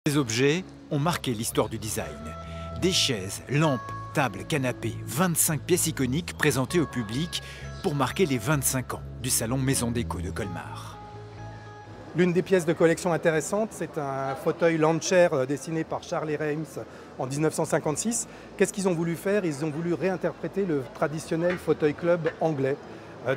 Ces objets ont marqué l'histoire du design. Des chaises, lampes, tables, canapés, 25 pièces iconiques présentées au public pour marquer les 25 ans du salon Maison Déco de Colmar. L'une des pièces de collection intéressantes, c'est un fauteuil Landchair dessiné par Charles Reims en 1956. Qu'est-ce qu'ils ont voulu faire? Ils ont voulu réinterpréter le traditionnel fauteuil club anglais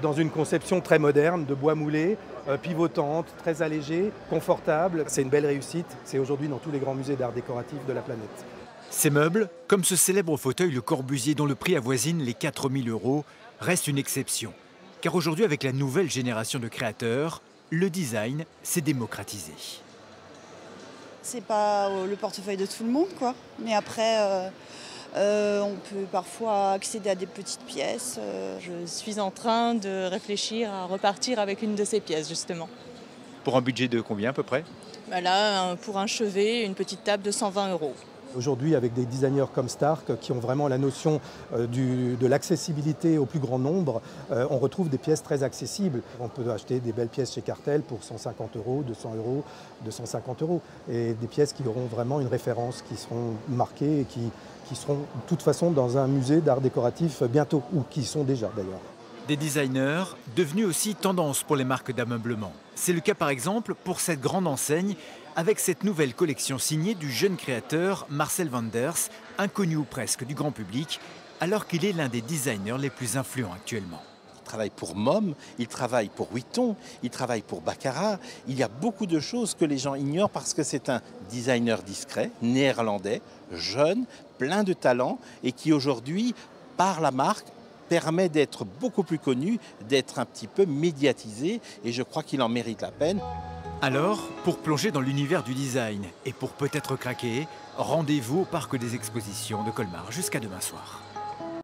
dans une conception très moderne, de bois moulé, pivotante, très allégée, confortable. C'est une belle réussite. C'est aujourd'hui dans tous les grands musées d'art décoratif de la planète. Ces meubles, comme ce célèbre fauteuil Le Corbusier dont le prix avoisine les 4 000 €, restent une exception. Car aujourd'hui, avec la nouvelle génération de créateurs, le design s'est démocratisé. C'est pas le portefeuille de tout le monde, quoi. Mais après, on peut parfois accéder à des petites pièces. Je suis en train de réfléchir à repartir avec une de ces pièces, justement. Pour un budget de combien à peu près? Là, pour un chevet, une petite table de 120 €. Aujourd'hui, avec des designers comme Stark, qui ont vraiment la notion de l'accessibilité au plus grand nombre, on retrouve des pièces très accessibles. On peut acheter des belles pièces chez Cartel pour 150 €, 200 €, 250 €. Et des pièces qui auront vraiment une référence, qui seront marquées et qui seront de toute façon dans un musée d'art décoratif bientôt, ou qui sont déjà d'ailleurs. Des designers devenus aussi tendance pour les marques d'ameublement. C'est le cas par exemple pour cette grande enseigne avec cette nouvelle collection signée du jeune créateur Marcel Wanders, inconnu ou presque du grand public, alors qu'il est l'un des designers les plus influents actuellement. Il travaille pour MOM, il travaille pour Vuitton, il travaille pour Baccarat. Il y a beaucoup de choses que les gens ignorent parce que c'est un designer discret, néerlandais, jeune, plein de talent et qui aujourd'hui, par la marque, permet d'être beaucoup plus connu, d'être un petit peu médiatisé et je crois qu'il en mérite la peine. Alors, pour plonger dans l'univers du design et pour peut-être craquer, rendez-vous au Parc des Expositions de Colmar jusqu'à demain soir.